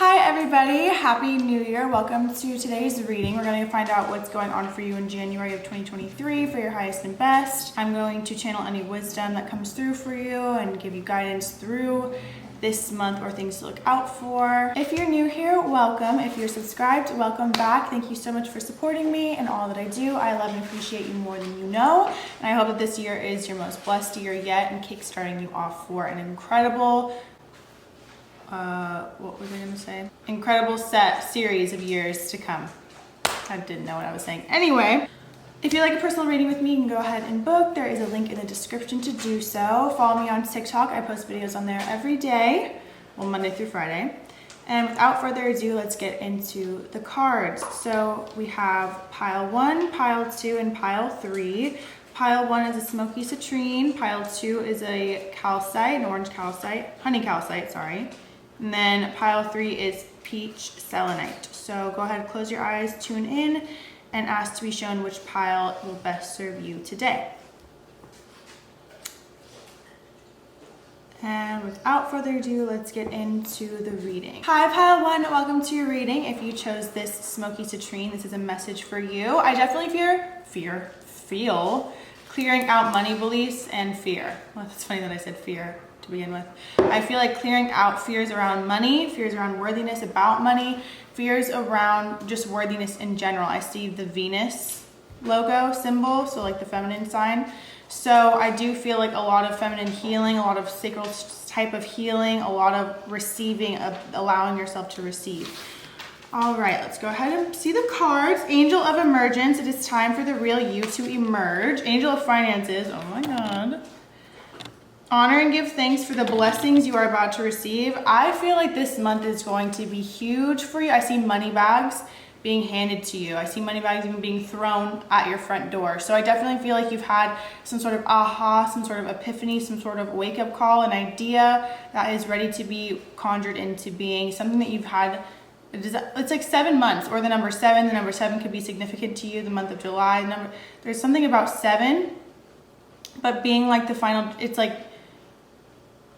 Hi everybody, Happy New Year. Welcome to today's reading. We're going to find out what's going on for you in January of 2023 for your highest and best. I'm going to channel any wisdom that comes through for you and give you guidance through this month or things to look out for. If you're new here, welcome. If you're subscribed, welcome back. Thank you so much for supporting me and all that I do. I love and appreciate you more than you know. And I hope that this year is your most blessed year yet and kickstarting you off for an incredible what was I gonna say? Incredible series of years to come. I didn't know what I was saying. Anyway, if you'd like a personal reading with me, you can go ahead and book. There is a link in the description to do so. Follow me on TikTok. I post videos on there every day, well, Monday through Friday. And without further ado, let's get into the cards. So we have pile 1, pile 2, and pile 3. Pile 1 is a Smoky Citrine. Pile 2 is a Calcite, an orange Calcite, honey Calcite, sorry. And then pile 3 is peach Selenite. So go ahead, close your eyes, tune in, and ask to be shown which pile will best serve you today. And without further ado, let's get into the reading. Hi, pile 1, welcome to your reading. If you chose this Smoky Citrine, this is a message for you. I definitely feel clearing out money beliefs and fear. Well, it's funny that I said fear to begin with. I feel like clearing out fears around money, fears around worthiness about money, fears around just worthiness in general. I see the Venus logo symbol, so like the feminine sign. So I do feel like a lot of feminine healing, a lot of sacral type of healing, a lot of receiving, allowing yourself to receive. All right, let's go ahead and see the cards. Angel of Emergence, it is time for the real you to emerge. Angel of Finances, oh my God. Honor and give thanks for the blessings you are about to receive. I feel like this month is going to be huge for you. I see money bags being handed to you. I see money bags even being thrown at your front door. So I definitely feel like you've had some sort of aha, some sort of epiphany, some sort of wake-up call, an idea that is ready to be conjured into being, something that you've had. It's like 7 months, or the number 7. The number 7 could be significant to you, the month of July. There's something about 7, but being like the final, it's like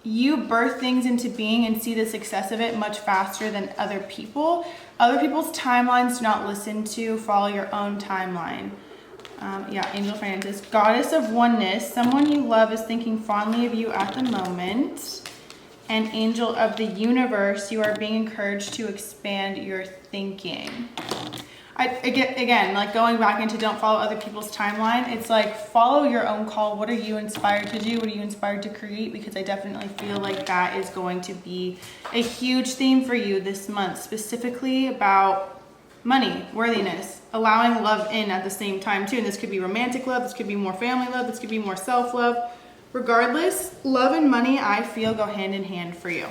you birth things into being and see the success of it much faster than other people. Other people's timelines do not listen to, follow your own timeline. Yeah, Angel of Finances. Goddess of Oneness, someone you love is thinking fondly of you at the moment. And Angel of the Universe, you are being encouraged to expand your thinking. Again, like going back into don't follow other people's timeline, it's like follow your own call. What are you inspired to do? What are you inspired to create? Because I definitely feel like that is going to be a huge theme for you this month, specifically about money, worthiness, allowing love in at the same time too. And this could be romantic love, this could be more family love, this could be more self-love. Regardless, love and money, I feel, go hand in hand for you.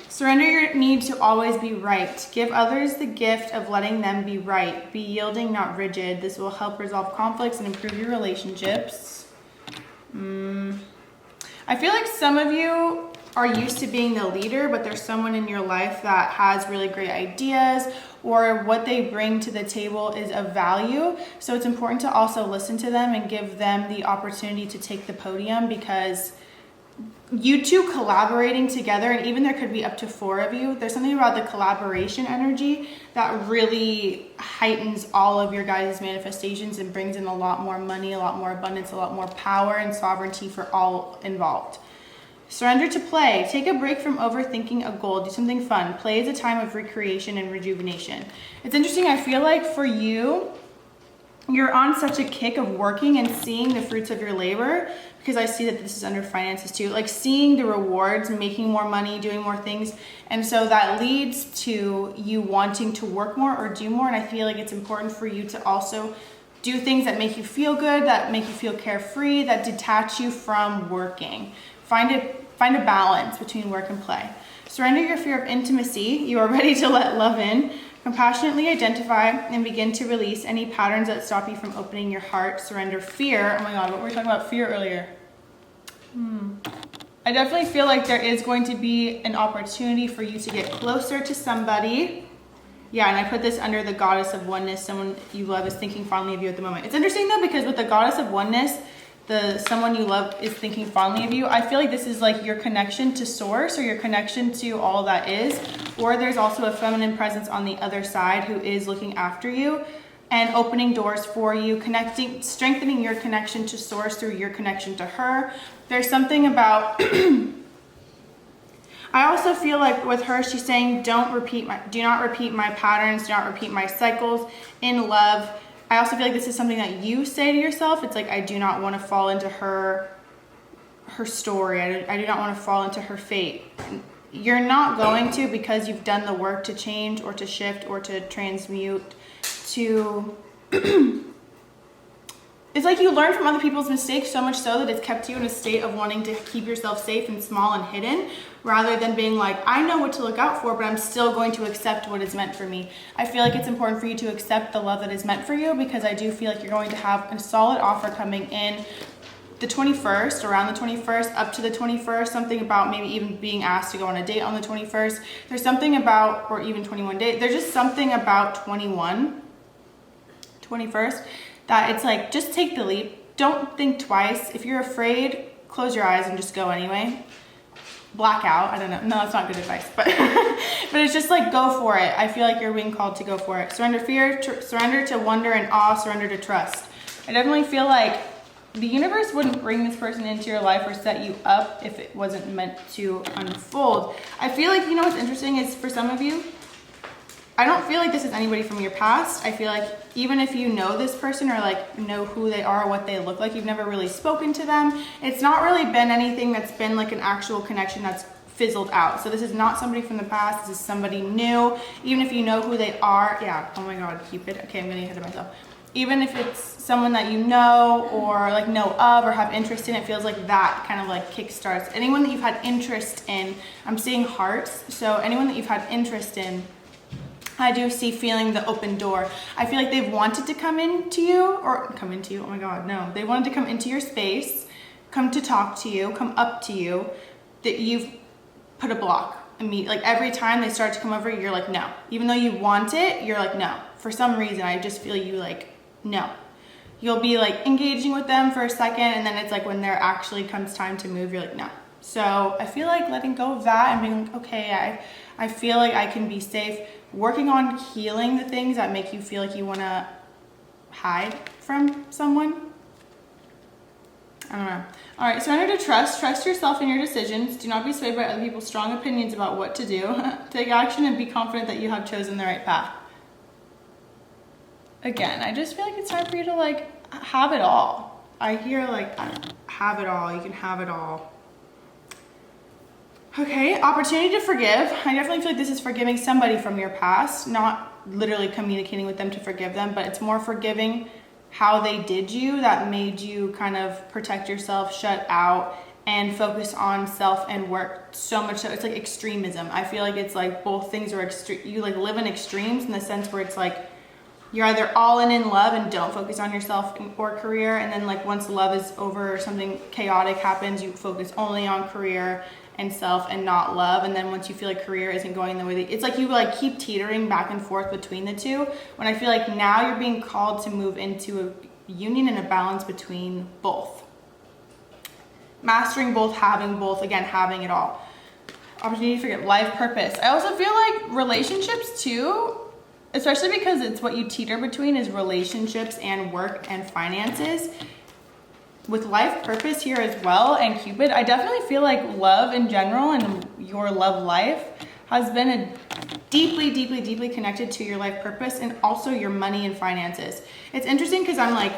Surrender your need to always be right. Give others the gift of letting them be right. Be yielding, not rigid. This will help resolve conflicts and improve your relationships. I feel like some of you are used to being the leader, but there's someone in your life that has really great ideas, or what they bring to the table is of value. So it's important to also listen to them and give them the opportunity to take the podium, because you two collaborating together, and even there could be up to 4 of you, there's something about the collaboration energy that really heightens all of your guys' manifestations and brings in a lot more money, a lot more abundance, a lot more power and sovereignty for all involved. Surrender to play. Take a break from overthinking a goal. Do something fun. Play is a time of recreation and rejuvenation. It's interesting. I feel like for you, you're on such a kick of working and seeing the fruits of your labor, because I see that this is under finances too, like seeing the rewards, making more money, doing more things. And so that leads to you wanting to work more or do more. And I feel like it's important for you to also do things that make you feel good, that make you feel carefree, that detach you from working. Find a balance between work and play. Surrender your fear of intimacy. You are ready to let love in. Compassionately identify and begin to release any patterns that stop you from opening your heart. Surrender fear. Oh my God, what were we talking about fear earlier? I definitely feel like there is going to be an opportunity for you to get closer to somebody. Yeah, and I put this under the Goddess of Oneness. Someone you love is thinking fondly of you at the moment. It's interesting though, because with the Goddess of Oneness, someone you love is thinking fondly of you. I feel like this is like your connection to source or your connection to all that is, or there's also a feminine presence on the other side who is looking after you and opening doors for you, connecting, strengthening your connection to source through your connection to her. There's something about, I also feel like with her, she's saying, do not repeat my patterns, do not repeat my cycles in love. I also feel like this is something that you say to yourself. It's like, I do not want to fall into her story. I do not want to fall into her fate. You're not going to, because you've done the work to change or to shift or to transmute to... It's like you learn from other people's mistakes so much so that it's kept you in a state of wanting to keep yourself safe and small and hidden, rather than being like, I know what to look out for, but I'm still going to accept what is meant for me. I feel like it's important for you to accept the love that is meant for you, because I do feel like you're going to have a solid offer coming in the 21st, around the 21st, up to the 21st, something about maybe even being asked to go on a date on the 21st. There's something about, or even 21 days, there's just something about 21st, that it's like, just take the leap. Don't think twice. If you're afraid, close your eyes and just go anyway. Black out. I don't know. No, that's not good advice. But but it's just like, go for it. I feel like you're being called to go for it. Surrender fear, surrender to wonder and awe, surrender to trust. I definitely feel like the universe wouldn't bring this person into your life or set you up if it wasn't meant to unfold. I feel like, you know what's interesting is, for some of you, I don't feel like this is anybody from your past. I feel like even if you know this person or like know who they are, what they look like, you've never really spoken to them. It's not really been anything that's been like an actual connection that's fizzled out. So this is not somebody from the past. This is somebody new. Even if you know who they are. Yeah, oh my God, keep it. Okay, I'm getting ahead of myself. Even if it's someone that you know or like know of or have interest in, it feels like that kind of like kickstarts. Anyone that you've had interest in, I'm seeing hearts. So anyone that you've had interest in, I do see feeling the open door. I feel like they've wanted to come into you, oh my God, no. They wanted to come into your space, come to talk to you, come up to you, that you've put a block. Like every time they start to come over, you're like, no. Even though you want it, you're like, no. For some reason, I just feel you like, no. You'll be like engaging with them for a second, and then it's like when there actually comes time to move, you're like, no. So I feel like letting go of that and being like, okay, I feel like I can be safe. Working on healing the things that make you feel like you want to hide from someone. I don't know. All right, surrender to trust. Trust yourself in your decisions. Do not be swayed by other people's strong opinions about what to do. Take action and be confident that you have chosen the right path. Again, I just feel like it's time for you to like have it all. I hear like have it all. You can have it all. Okay, opportunity to forgive. I definitely feel like this is forgiving somebody from your past, not literally communicating with them to forgive them, but it's more forgiving how they did you that made you kind of protect yourself, shut out, and focus on self and work so much so it's like extremism. I feel like it's like both things are extreme. You like live in extremes in the sense where it's like you're either all in love and don't focus on yourself or career, and then like once love is over or something chaotic happens, you focus only on career and self and not love. And then once you feel like career isn't going the way that it's like you like keep teetering back and forth between the two, when I feel like now you're being called to move into a union and a balance between both, mastering both, having both, again having it all. Opportunity to forget life purpose. I also feel like relationships too, especially because it's what you teeter between is relationships and work and finances. With life purpose here as well and Cupid, I definitely feel like love in general and your love life has been deeply connected to your life purpose and also your money and finances. It's interesting because I'm like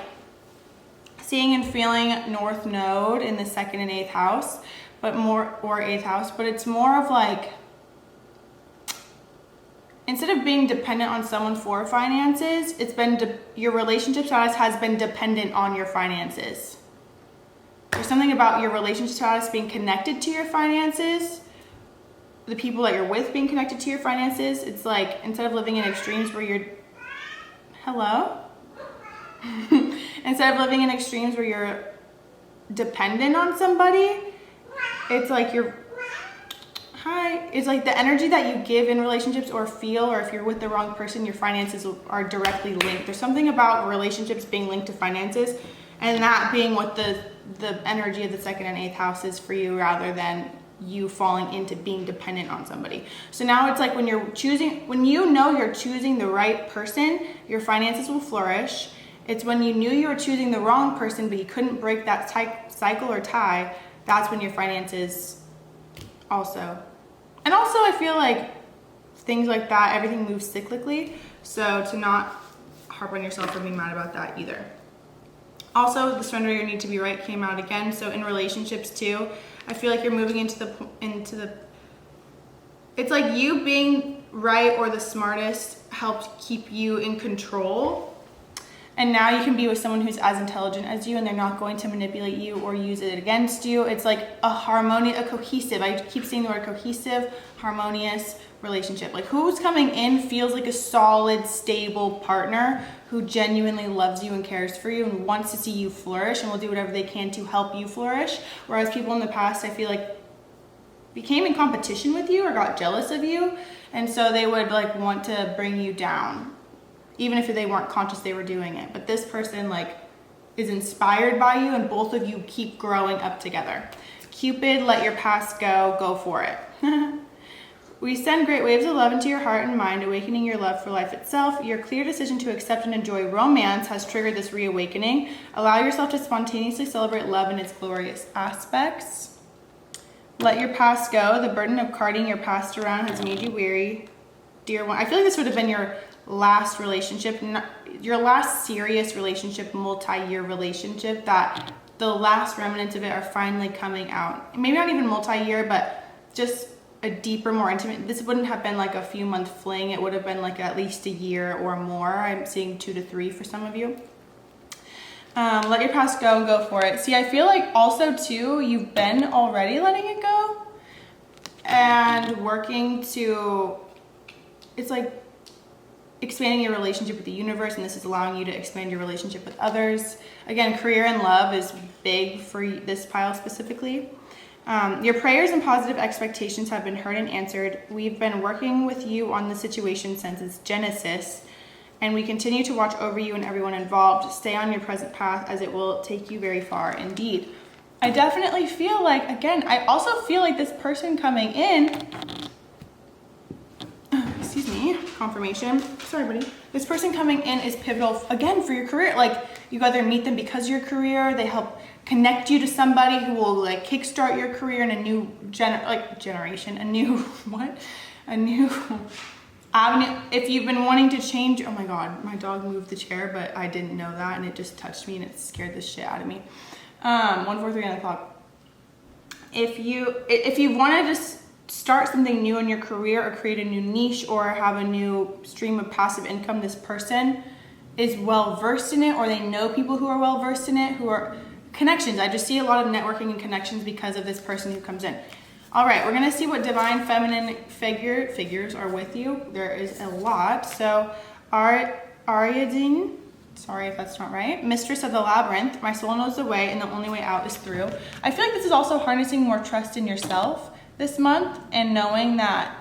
seeing and feeling North Node in the 2nd and 8th house, but more, or 8th house, but it's more of like, instead of being dependent on someone for finances, it's been, your relationship status has been dependent on your finances. There's something about your relationship status being connected to your finances, the people that you're with being connected to your finances. It's like, instead of living in extremes where you're, hello? Instead of living in extremes where you're dependent on somebody, it's like you're, hi. It's like the energy that you give in relationships or feel, or if you're with the wrong person, your finances are directly linked. There's something about relationships being linked to finances. And that being what the energy of the 2nd and 8th house is for you, rather than you falling into being dependent on somebody. So now it's like when you're choosing, when you know you're choosing the right person, your finances will flourish. It's when you knew you were choosing the wrong person, but you couldn't break that cycle or tie, that's when your finances also. And also I feel like things like that, everything moves cyclically. So to not harp on yourself for being mad about that either. Also, the surrender your need to be right came out again. So in relationships too, I feel like you're moving into the, it's like you being right or the smartest helped keep you in control. And now you can be with someone who's as intelligent as you, and they're not going to manipulate you or use it against you. It's like a cohesive, I keep saying the word cohesive, harmonious relationship. Like who's coming in feels like a solid, stable partner who genuinely loves you and cares for you and wants to see you flourish and will do whatever they can to help you flourish. Whereas people in the past, I feel like, became in competition with you or got jealous of you. And so they would like want to bring you down, even if they weren't conscious they were doing it. But this person like is inspired by you, and both of you keep growing up together. Cupid, let your past go for it. We send great waves of love into your heart and mind, awakening your love for life itself. Your clear decision to accept and enjoy romance has triggered this reawakening. Allow yourself to spontaneously celebrate love in its glorious aspects. Let your past go. The burden of carting your past around has made you weary. Dear one, I feel like this would have been your last relationship, your last serious relationship, multi-year relationship, that the last remnants of it are finally coming out. Maybe not even multi-year, but just a deeper, more intimate. This wouldn't have been like a few month fling. It would have been like at least a year or more. I'm seeing 2 to 3 for some of you. Let your past go and go for it. See, I feel like also too, you've been already letting it go and working to, it's like expanding your relationship with the universe, and this is allowing you to expand your relationship with others. Again, career and love is big for this pile specifically. Your prayers and positive expectations have been heard and answered. We've been working with you on the situation since its genesis, and we continue to watch over you and everyone involved. Stay on your present path, as it will take you very far indeed. I definitely feel like, again, I also feel like this person coming in, excuse me, confirmation, sorry buddy. This person coming in is pivotal, again, for your career. Like, you either meet them because of your career, they help connect you to somebody who will like kickstart your career in a new generation, a new, a new avenue. If you've been wanting to change, oh my God, my dog moved the chair, but I didn't know that, and it just touched me and it scared the shit out of me. 1:43 on the clock. If you wanted to start something new in your career or create a new niche or have a new stream of passive income, this person is well versed in it, or they know people who are well versed in it, who are connections. I just see a lot of networking and connections because of this person who comes in. All right, we're gonna see what divine feminine figures are with you. There is a lot. So Ariadne, sorry if that's not right, mistress of the labyrinth, my soul knows the way and the only way out is through. I feel like this is also harnessing more trust in yourself this month, and knowing that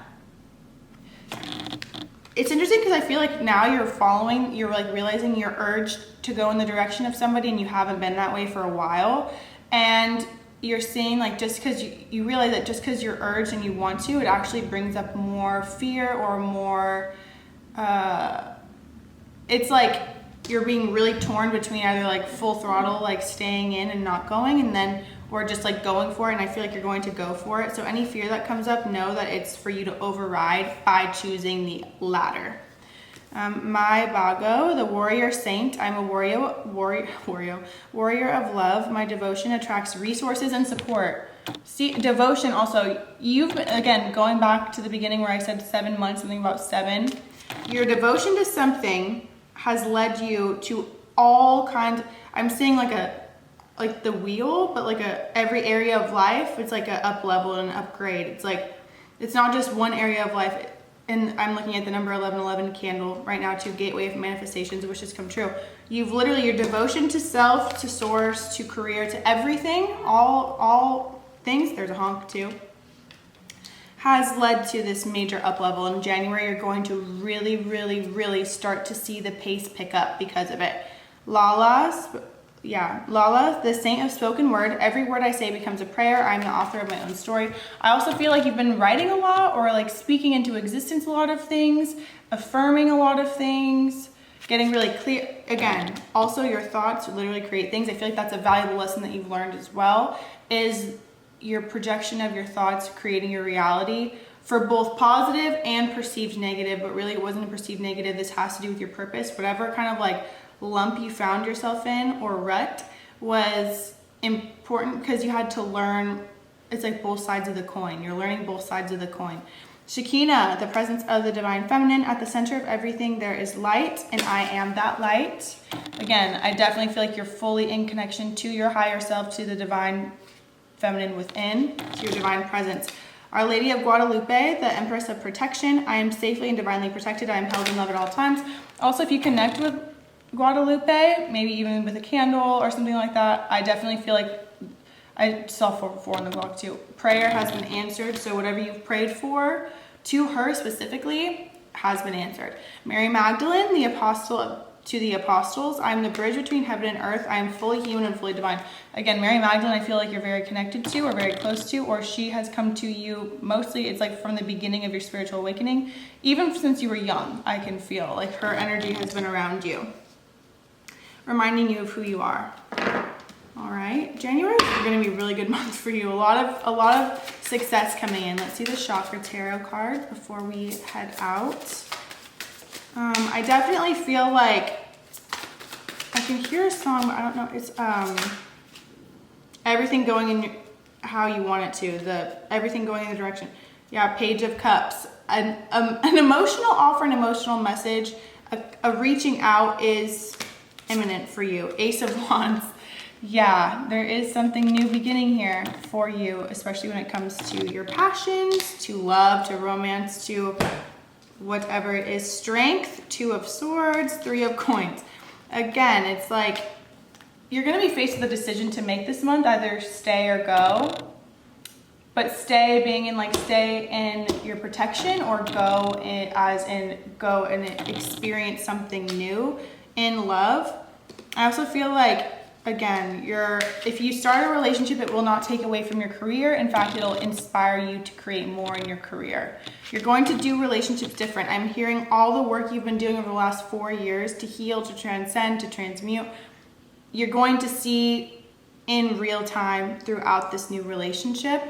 it's interesting because I feel like now you're like realizing your urge to go in the direction of somebody, and you haven't been that way for a while. And you're seeing like, just because you realize that just because you're urged and you want to, it actually brings up more fear or more, it's like you're being really torn between either like full throttle, like staying in and not going, and then, or just like going for it. And I feel like you're going to go for it. So any fear that comes up, know that it's for you to override by choosing the latter. My Bago, the warrior saint. I'm a warrior of love. My devotion attracts resources and support. See, devotion also, you've been, again, going back to the beginning where I said 7 months, something about 7. Your devotion to something has led you to all kinds, I'm seeing like the wheel, but like every area of life, it's like a up level and an upgrade. It's like, it's not just one area of life. And I'm looking at the number 1111 candle right now, to gateway of manifestations, wishes come true. You've literally, your devotion to self, to source, to career, to everything, all things, there's a honk too, has led to this major up level. In January, you're going to really, really, really start to see the pace pick up because of it. Lalas, yeah, Lala, the saint of spoken word. Every word I say becomes a prayer. I'm the author of my own story. I also feel like you've been writing a lot, or like speaking into existence a lot of things, affirming a lot of things, getting really clear. Again, also your thoughts literally create things. I feel like that's a valuable lesson that you've learned as well, is your projection of your thoughts creating your reality, for both positive and perceived negative. But really it wasn't a perceived negative. This has to do with your purpose. Whatever kind of like lump you found yourself in, or rut, was important because you had to learn. It's like both sides of the coin. You're learning both sides of the coin. Shekinah, the presence of the divine feminine. At the center of everything there is light, and I am that light. Again, I definitely feel like you're fully in connection to your higher self, to the divine feminine within, to your divine presence. Our Lady of Guadalupe, the Empress of Protection. I am safely and divinely protected. I am held in love at all times. Also, if you connect with Guadalupe, maybe even with a candle or something like that, I definitely feel like, I saw 444 on the clock too. Prayer has been answered. So whatever you've prayed for to her specifically has been answered. Mary Magdalene, the apostle to the apostles. I'm the bridge between heaven and earth. I am fully human and fully divine. Again, Mary Magdalene, I feel like you're very connected to, or very close to, or she has come to you mostly. It's like from the beginning of your spiritual awakening. Even since you were young, I can feel like her energy has been around you, reminding you of who you are. All right, January is going to be a really good month for you. A lot of success coming in. Let's see the chakra tarot cards before we head out. I definitely feel like I can hear a song, but I don't know. It's everything going in how you want it to. Everything going in the direction. Yeah, Page of Cups. An emotional offer, an emotional message, a reaching out is imminent for you. Ace of Wands. Yeah, there is something new beginning here for you, especially when it comes to your passions, to love, to romance, to whatever it is. Strength, Two of Swords, Three of Coins. Again, it's like you're going to be faced with a decision to make this month, either stay or go. But stay being in like stay in your protection, or go in, as in go and experience something new in love. I also feel like, again, if you start a relationship, it will not take away from your career. In fact, it'll inspire you to create more in your career. You're going to do relationships different. I'm hearing all the work you've been doing over the last 4 years to heal, to transcend, to transmute. You're going to see in real time throughout this new relationship.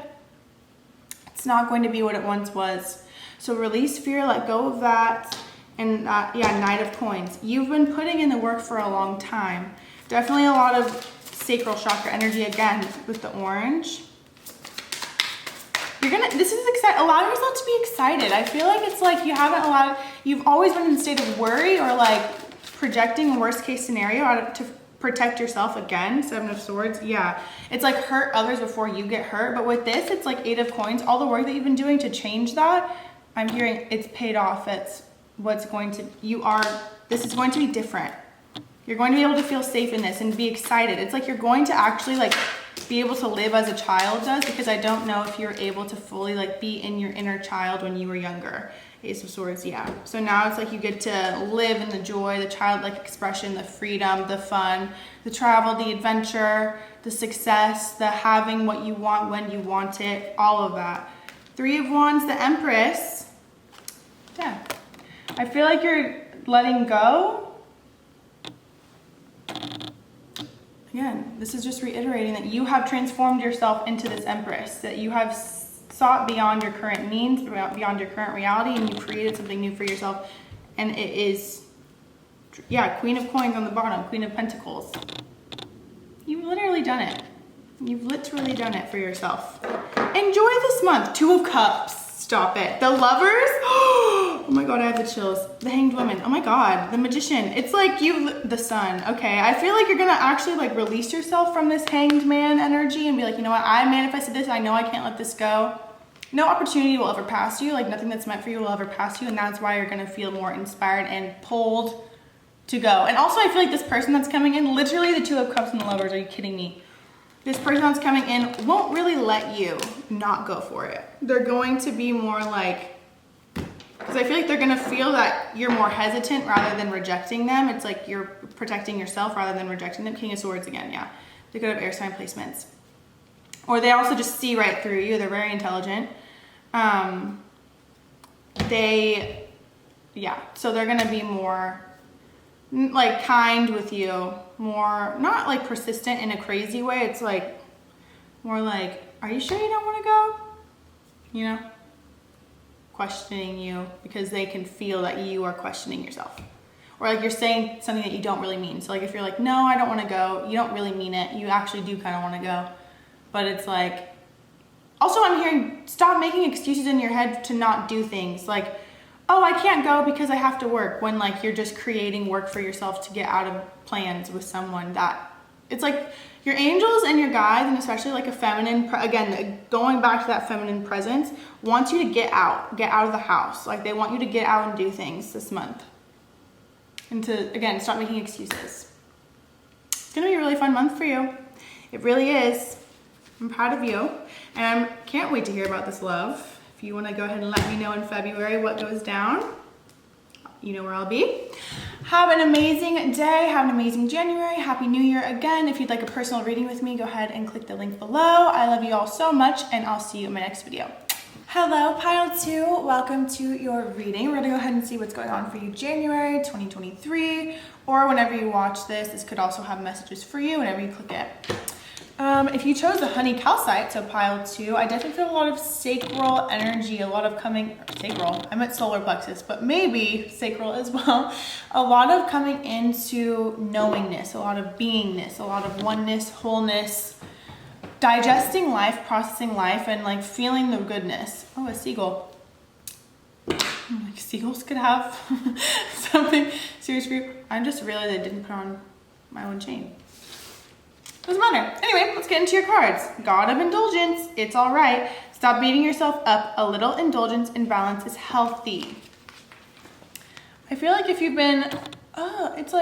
It's not going to be what it once was. So release fear, let go of that. And yeah, Knight of Coins. You've been putting in the work for a long time. Definitely a lot of sacral chakra energy again with the orange. This is exciting. Allow yourself to be excited. I feel like it's like you've always been in a state of worry, or like projecting a worst case scenario to protect yourself again. Seven of Swords. Yeah. It's like hurt others before you get hurt. But with this, it's like Eight of Coins. All the work that you've been doing to change that, I'm hearing it's paid off. It's this is going to be different. You're going to be able to feel safe in this and be excited. It's like you're going to actually like be able to live as a child does, because I don't know if you're able to fully like be in your inner child when you were younger. Ace of Swords, yeah. So now it's like you get to live in the joy, the childlike expression, the freedom, the fun, the travel, the adventure, the success, the having what you want when you want it, all of that. Three of Wands, the Empress. Yeah. I feel like you're letting go. Again, this is just reiterating that you have transformed yourself into this Empress, that you have sought beyond your current means, beyond your current reality, and you created something new for yourself. And it is, yeah, Queen of Coins on the bottom, Queen of Pentacles. You've literally done it. You've literally done it for yourself. Enjoy this month. Two of Cups. Stop it. The Lovers. Oh my God, I have the chills. The Hanged Woman. Oh my God. The Magician. It's like the Sun. Okay. I feel like you're going to actually like release yourself from this Hanged Man energy and be like, you know what? I manifested this. I know I can't let this go. No opportunity will ever pass you. Like nothing that's meant for you will ever pass you. And that's why you're going to feel more inspired and pulled to go. And also I feel like this person that's coming in, literally the Two of Cups and the Lovers. Are you kidding me? This person that's coming in won't really let you not go for it. They're going to be more like, because because I feel like they're gonna feel that you're more hesitant rather than rejecting them. It's like you're protecting yourself rather than rejecting them. King of Swords again, yeah. They could have air sign placements. Or they also just see right through you. They're very intelligent. So they're gonna be more like kind with you, more, not like persistent in a crazy way. It's like, more like, are you sure you don't wanna go? You know? Questioning you because they can feel that you are questioning yourself. Or like you're saying something that you don't really mean. So like if you're like, no, I don't wanna go, you don't really mean it. You actually do kinda wanna go. But it's like, also I'm hearing, stop making excuses in your head to not do things. Like, oh, I can't go because I have to work, when like you're just creating work for yourself to get out of plans with someone. That it's like your angels and your guides, and especially like a feminine, again, going back to that feminine presence, wants you to get out of the house. Like they want you to get out and do things this month. And to, again, stop making excuses. It's gonna be a really fun month for you. It really is. I'm proud of you. And I can't wait to hear about this love. If you want to go ahead and let me know in February what goes down, you know where I'll be. Have an amazing day. Have an amazing January. Happy New Year again. If you'd like a personal reading with me, go ahead and click the link below. I love you all so much, and I'll see you in my next video. Hello, Pile 2. Welcome to your reading. We're going to go ahead and see what's going on for you January 2023, or whenever you watch this. This could also have messages for you whenever you click it. If you chose the honey calcite, so Pile 2, I definitely feel a lot of sacral energy, a lot of coming, sacral, I meant solar plexus, but maybe sacral as well. A lot of coming into knowingness, a lot of beingness, a lot of oneness, wholeness, digesting life, processing life, and like feeling the goodness. Oh, a seagull. Like seagulls could have something serious for you. I just realized I didn't put on my own chain. Doesn't matter. Anyway, let's get into your cards. God of Indulgence, it's all right. Stop beating yourself up. A little indulgence and balance is healthy. I feel like if you've been, it's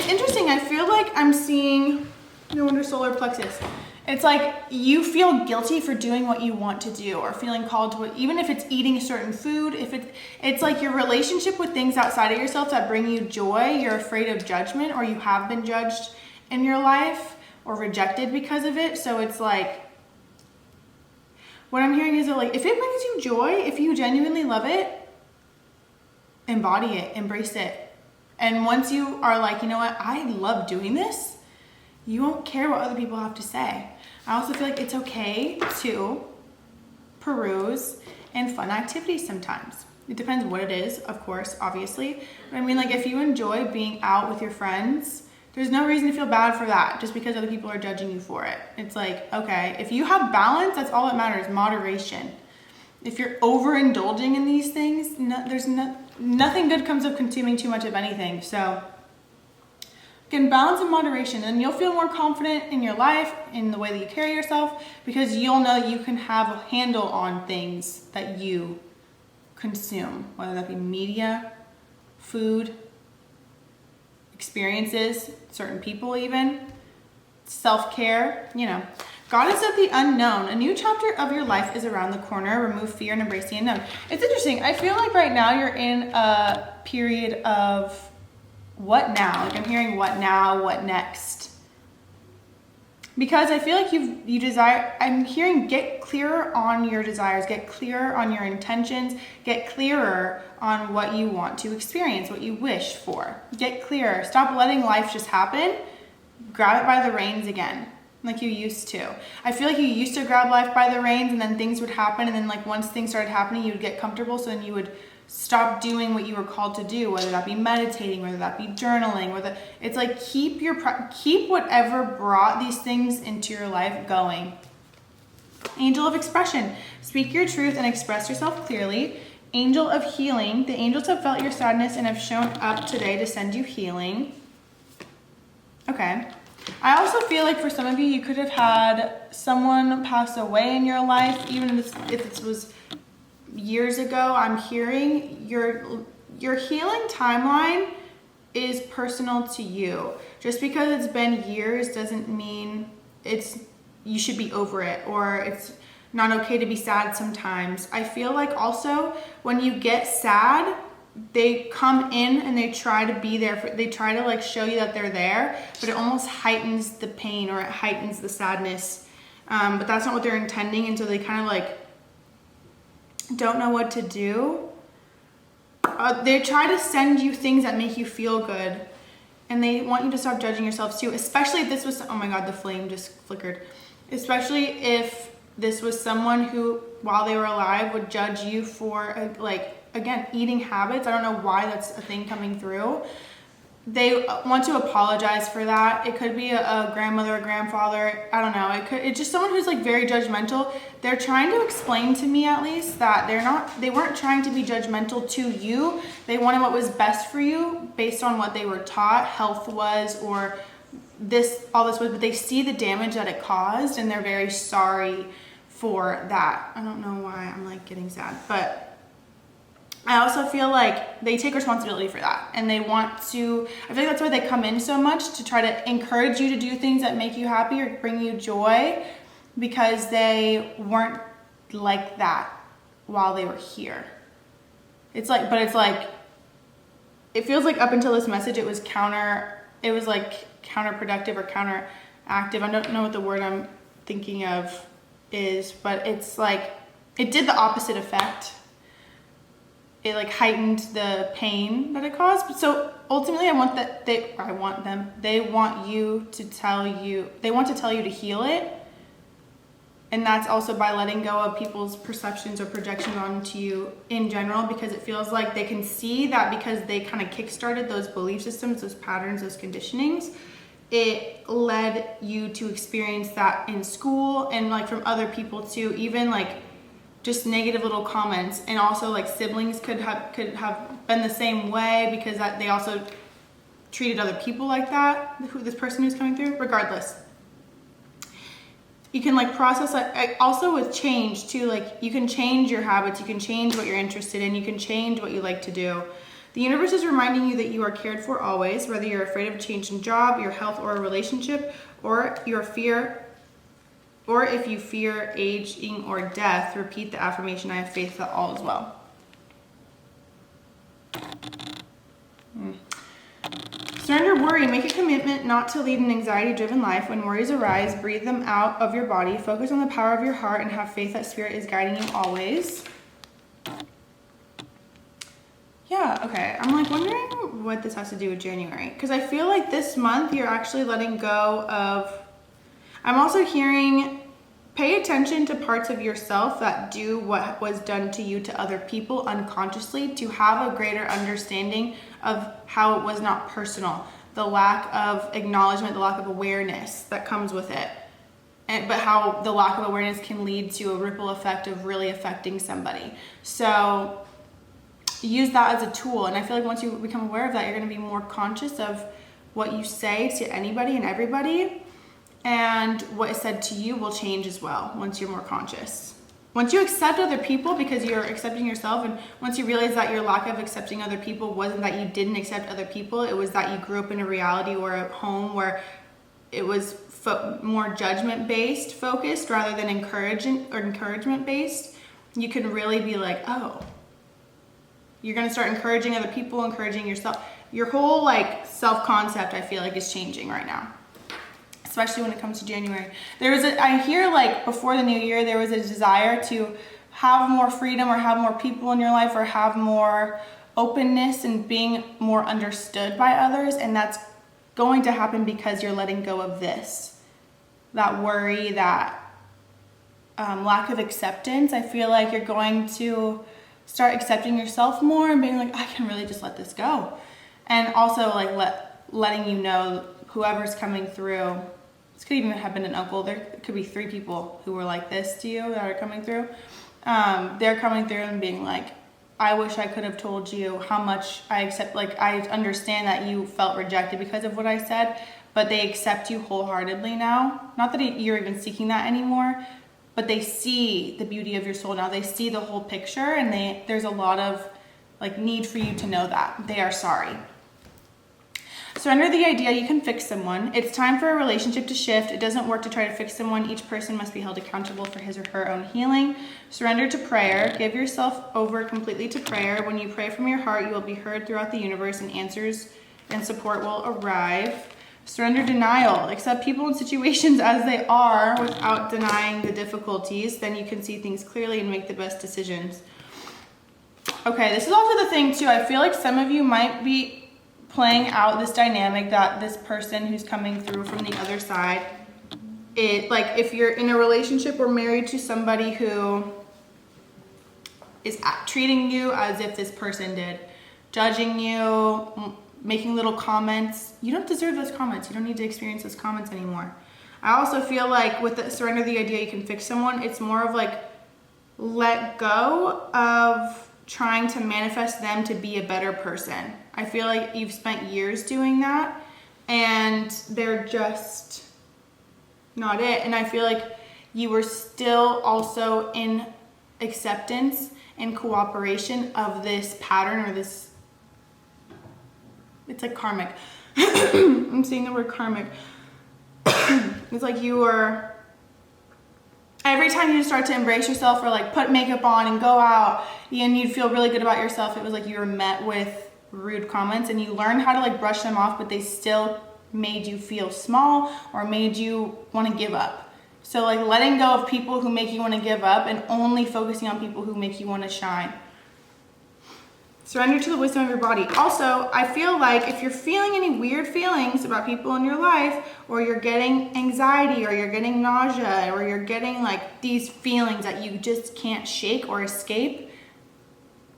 interesting. I feel like I'm seeing, no wonder solar plexus. It's like you feel guilty for doing what you want to do, or feeling called to it, even if it's eating a certain food. If it's like your relationship with things outside of yourself that bring you joy. You're afraid of judgment, or you have been judged in your life or rejected because of it. So it's like, what I'm hearing is that like, if it brings you joy, if you genuinely love it, embody it, embrace it. And once you are like, you know what, I love doing this, you won't care what other people have to say. I also feel like it's okay to peruse and fun activities sometimes. It depends what it is, of course, obviously. But I mean, like if you enjoy being out with your friends, there's no reason to feel bad for that just because other people are judging you for it. It's like, okay, if you have balance, that's all that matters, moderation. If you're overindulging in these things, nothing good comes of consuming too much of anything. So again, balance and moderation, and you'll feel more confident in your life, in the way that you carry yourself, because you'll know you can have a handle on things that you consume, whether that be media, food, experiences, certain people even, self-care, you know. Goddess of the unknown, a new chapter of your life is around the corner. Remove fear and embrace the unknown. It's interesting. I feel like right now you're in a period of what now? Like I'm hearing what now, what next? Because I feel like you desire, I'm hearing get clearer on your desires, get clearer on your intentions, get clearer on what you want to experience, what you wish for. Get clearer. Stop letting life just happen. Grab it by the reins again, like you used to. I feel like you used to grab life by the reins and then things would happen, and then like once things started happening, you would get comfortable, so then you would stop doing what you were called to do, whether that be meditating, whether that be journaling, whether it's like keep whatever brought these things into your life going. Angel of expression, speak your truth and express yourself clearly. Angel of healing, the angels have felt your sadness and have shown up today to send you healing. Okay. I also feel like for some of you, you could have had someone pass away in your life, even if it was years ago. I'm hearing your healing timeline is personal to you. Just because it's been years doesn't mean you should be over it, or it's not okay to be sad sometimes. I feel like also when you get sad, they come in and they try to be there. They try to like show you that they're there, but it almost heightens the pain or it heightens the sadness. But that's not what they're intending, and so they kind of like don't know what to do. They try to send you things that make you feel good, and they want you to stop judging yourself too, especially if this was, oh my God, the flame just flickered. Especially if this was someone who, while they were alive, would judge you for like, again, eating habits. I don't know why that's a thing coming through. They want to apologize for that. It could be a grandmother, a grandfather. I don't know. It's just someone who's like very judgmental. They're trying to explain to me, at least, that they weren't trying to be judgmental to you. They wanted what was best for you based on what they were taught health was, or all this was, but they see the damage that it caused and they're very sorry for that. I don't know why I'm like getting sad, but I also feel like they take responsibility for that, and they want to, I feel like that's why they come in so much, to try to encourage you to do things that make you happy or bring you joy, because they weren't like that while they were here. It's like, but it's like, it feels like up until this message, it was like counterproductive or counteractive. I don't know what the word I'm thinking of is, but it's like, it did the opposite effect. It like heightened the pain that it caused. So ultimately they want you to tell you to heal it. And that's also by letting go of people's perceptions or projections onto you in general, because it feels like they can see that because they kind of kickstarted those belief systems, those patterns, those conditionings, it led you to experience that in school and like from other people too, even like just negative little comments. And also like siblings could have been the same way, because they also treated other people like that, this person who's coming through. Regardless, you can like process like, also with change too, like you can change your habits, you can change what you're interested in, you can change what you like to do. The universe is reminding you that you are cared for always, whether you're afraid of a change in job, your health, or a relationship, or if you fear aging or death. Repeat the affirmation, I have faith that all is well. Surrender worry. Make a commitment not to lead an anxiety-driven life. When worries arise, breathe them out of your body. Focus on the power of your heart and have faith that Spirit is guiding you always. Yeah, okay. I'm like wondering what this has to do with January, because I feel like this month you're actually letting go of, I'm also hearing, pay attention to parts of yourself that do what was done to you to other people unconsciously, to have a greater understanding of how it was not personal, the lack of acknowledgement, the lack of awareness that comes with it, but how the lack of awareness can lead to a ripple effect of really affecting somebody. So use that as a tool, and I feel like once you become aware of that, you're going to be more conscious of what you say to anybody and everybody. And what is said to you will change as well once you're more conscious. Once you accept other people because you're accepting yourself, and once you realize that your lack of accepting other people wasn't that you didn't accept other people, it was that you grew up in a reality or a home where it was more judgment-based focused rather than encouragement-based, you can really be like, oh, you're going to start encouraging other people, encouraging yourself. Your whole like self-concept, I feel like, is changing right now, especially when it comes to January. I hear like before the new year, there was a desire to have more freedom or have more people in your life or have more openness and being more understood by others. And that's going to happen because you're letting go of that worry, that lack of acceptance. I feel like you're going to start accepting yourself more and being like, I can really just let this go. And also like letting you know, whoever's coming through, this could even have been an uncle, there could be 3 people who were like this to you that are coming through. They're coming through and being like, I wish I could have told you how much I accept, like I understand that you felt rejected because of what I said, but they accept you wholeheartedly now. Not that you're even seeking that anymore, but they see the beauty of your soul now. They see the whole picture, and there's a lot of like need for you to know that they are sorry. Surrender the idea you can fix someone. It's time for a relationship to shift. It doesn't work to try to fix someone. Each person must be held accountable for his or her own healing. Surrender to prayer. Give yourself over completely to prayer. When you pray from your heart, you will be heard throughout the universe, and answers and support will arrive. Surrender denial. Accept people and situations as they are without denying the difficulties. Then you can see things clearly and make the best decisions. Okay, this is also the thing too. I feel like some of you might be playing out this dynamic that this person who's coming through from the other side, like if you're in a relationship or married to somebody who is treating you as if this person did, judging you, making little comments. You don't deserve those comments. You don't need to experience those comments anymore. I also feel like with the surrender the idea you can fix someone, it's more of like let go of trying to manifest them to be a better person. I feel like you've spent years doing that and they're just not it. And I feel like you were still also in acceptance and cooperation of this pattern or this, it's like karmic. I'm saying the word karmic. It's like you were, every time you start to embrace yourself or like put makeup on and go out and you'd feel really good about yourself, it was like you were met with rude comments and you learned how to like brush them off, but they still made you feel small or made you want to give up. So like letting go of people who make you want to give up and only focusing on people who make you want to shine. Surrender to the wisdom of your body. Also, I feel like if you're feeling any weird feelings about people in your life, or you're getting anxiety, or you're getting nausea, or you're getting like these feelings that you just can't shake or escape,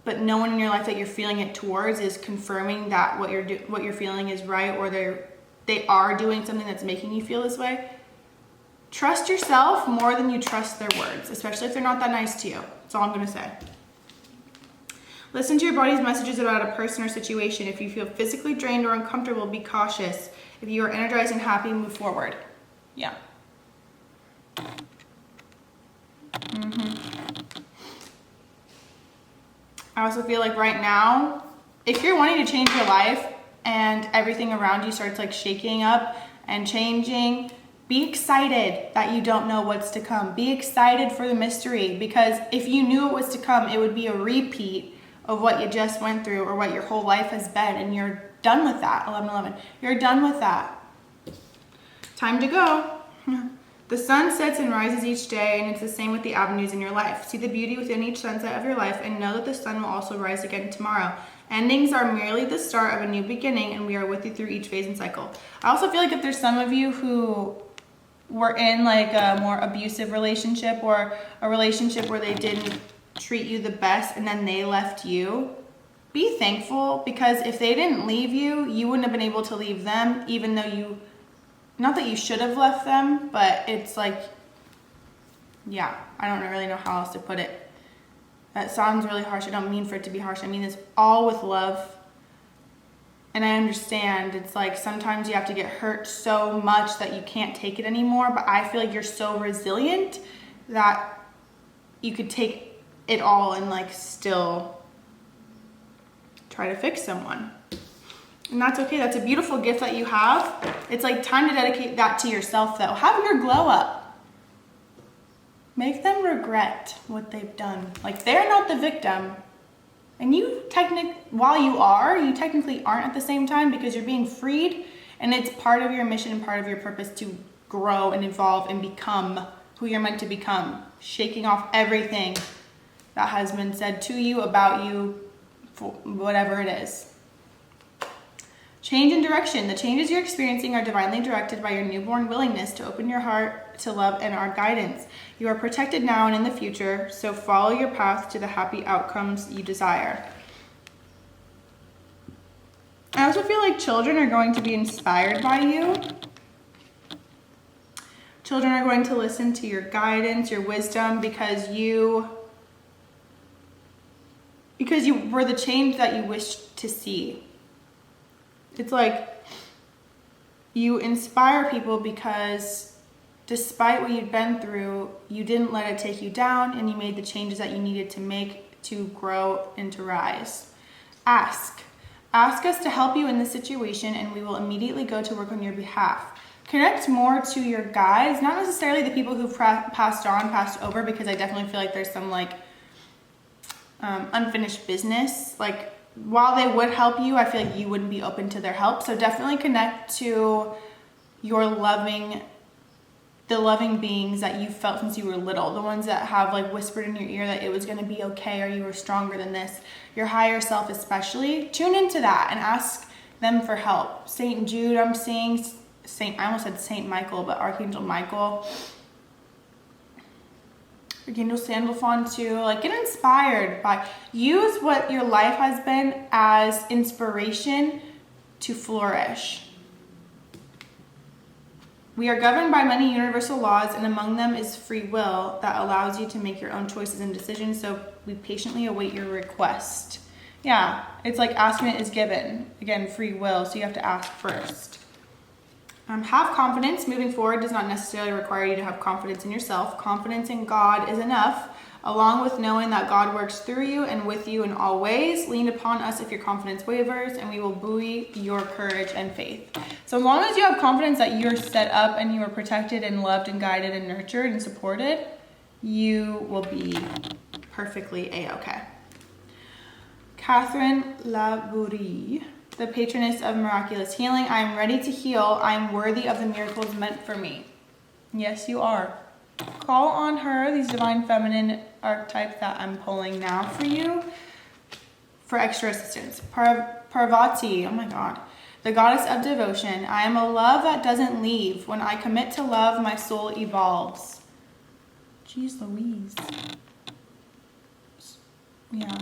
but no one in your life that you're feeling it towards is confirming that what you're feeling is right, or they are doing something that's making you feel this way. Trust yourself more than you trust their words, especially if they're not that nice to you. That's all I'm going to say. Listen to your body's messages about a person or situation. If you feel physically drained or uncomfortable, be cautious. If you are energized and happy, move forward. Yeah. I also feel like right now, if you're wanting to change your life and everything around you starts like shaking up and changing, be excited that you don't know what's to come. Be excited for the mystery, because if you knew it was to come, it would be a repeat of what you just went through or what your whole life has been, and you're done with that. 11:11. You're done with that. Time to go. The sun sets and rises each day, and it's the same with the avenues in your life. See the beauty within each sunset of your life and know that the sun will also rise again tomorrow. Endings are merely the start of a new beginning, and we are with you through each phase and cycle. I also feel like if there's some of you who were in like a more abusive relationship or a relationship where they didn't treat you the best and then they left you, be thankful, because if they didn't leave you, you wouldn't have been able to leave them, even though you, not that you should have left them, but it's like, yeah, I don't really know how else to put it. That sounds really harsh. I don't mean for it to be harsh. I mean this all with love. And I understand it's like sometimes you have to get hurt so much that you can't take it anymore, but I feel like you're so resilient that you could take it all and like still try to fix someone. And that's okay. That's a beautiful gift that you have. It's like time to dedicate that to yourself though. Have your glow up. Make them regret what they've done. Like they're not the victim. And you while you technically aren't at the same time, because you're being freed, and it's part of your mission and part of your purpose to grow and evolve and become who you're meant to become. Shaking off everything that has been said to you, about you, for whatever it is. Change in direction. The changes you're experiencing are divinely directed by your newborn willingness to open your heart to love and our guidance. You are protected now and in the future, so follow your path to the happy outcomes you desire. I also feel like children are going to be inspired by you. Children are going to listen to your guidance, your wisdom, because you were the change that you wished to see. It's like you inspire people because despite what you'd been through, you didn't let it take you down, and you made the changes that you needed to make to grow and to rise. Ask. Ask us to help you in this situation and we will immediately go to work on your behalf. Connect more to your guides, not necessarily the people who've passed over, because I definitely feel like there's some like unfinished business. Like while they would help you, I feel like you wouldn't be open to their help. So definitely connect to your the loving beings that you felt since you were little, the ones that have like whispered in your ear that it was going to be okay or you were stronger than this, your higher self especially. Tune into that and ask them for help. St. Jude, I'm seeing I almost said St. Michael, but Archangel Michael, Archangel Sandalphon too. Like get inspired by, use what your life has been as inspiration to flourish. We are governed by many universal laws, and among them is free will that allows you to make your own choices and decisions, so we patiently await your request. Yeah, it's like asking it is given. Again, free will, so you have to ask first. Have confidence. Moving forward does not necessarily require you to have confidence in yourself. Confidence in God is enough, along with knowing that God works through you and with you in all ways. Lean upon us if your confidence wavers, and we will buoy your courage and faith. So as long as you have confidence that you're set up and you are protected and loved and guided and nurtured and supported, you will be perfectly A-okay. Catherine Labourie, the patroness of miraculous healing. I am ready to heal. I am worthy of the miracles meant for me. Yes, you are. Call on her, these divine feminine archetypes that I'm pulling now for you, for extra assistance. Parvati, oh my God, the goddess of devotion. I am a love that doesn't leave. When I commit to love, my soul evolves. Jeez Louise. Yeah.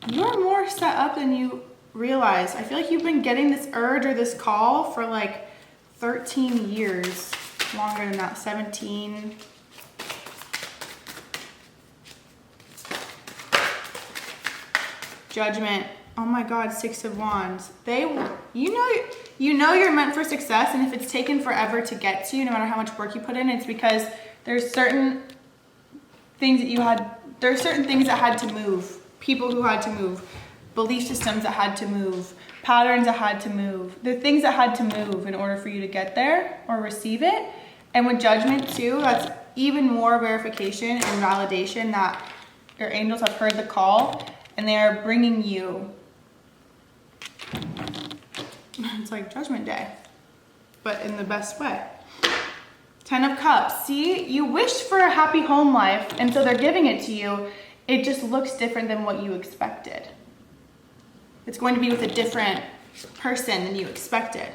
You're more set up than you realize. I feel like you've been getting this urge or this call for like 13 years, longer than that, 17. Judgment. Oh my God, 6 of Wands. You know you're meant for success, and if it's taken forever to get to you, no matter how much work you put in, it's because there's certain things that had to move, people who had to move, belief systems that had to move, patterns that had to move, the things that had to move in order for you to get there or receive it. And with judgment too, that's even more verification and validation that your angels have heard the call and they are bringing you. It's like Judgment Day, but in the best way. 10 of Cups. See, you wished for a happy home life, and so they're giving it to you. It just looks different than what you expected. It's going to be with a different person than you expected.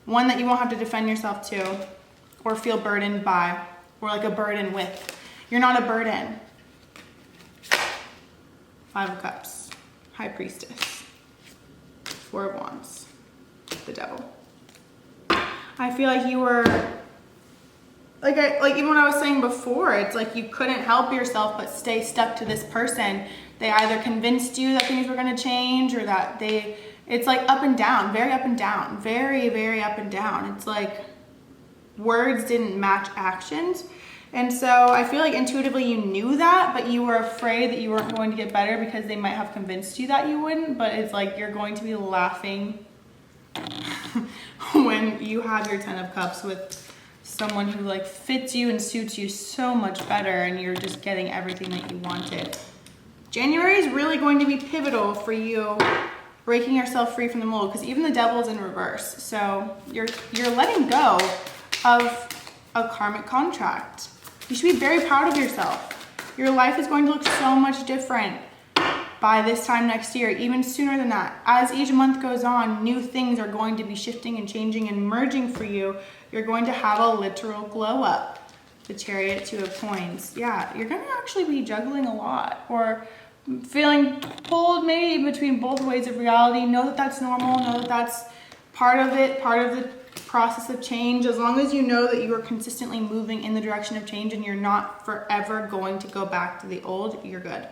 One that you won't have to defend yourself to or feel burdened by or like a burden with. You're not a burden. 5 of Cups. High Priestess. 4 of Wands. The Devil. I feel like you were, like even when I was saying before, it's like you couldn't help yourself but stay stuck to this person. They either convinced you that things were going to change or that it's like up and down, very up and down, very, very up and down. It's like words didn't match actions. And so I feel like intuitively you knew that, but you were afraid that you weren't going to get better because they might have convinced you that you wouldn't. But it's like you're going to be laughing when you have your 10 of Cups with someone who like fits you and suits you so much better and you're just getting everything that you wanted. January is really going to be pivotal for you breaking yourself free from the mold, because even the Devil is in reverse. So you're letting go of a karmic contract. You should be very proud of yourself. Your life is going to look so much different by this time next year, even sooner than that. As each month goes on, new things are going to be shifting and changing and merging for you. You're going to have a literal glow up. The Chariot, 2 of Coins. Yeah, you're going to actually be juggling a lot or feeling pulled maybe between both ways of reality. Know that that's normal. Know that that's part of it, part of the process of change. As long as you know that you are consistently moving in the direction of change and you're not forever going to go back to the old, you're good.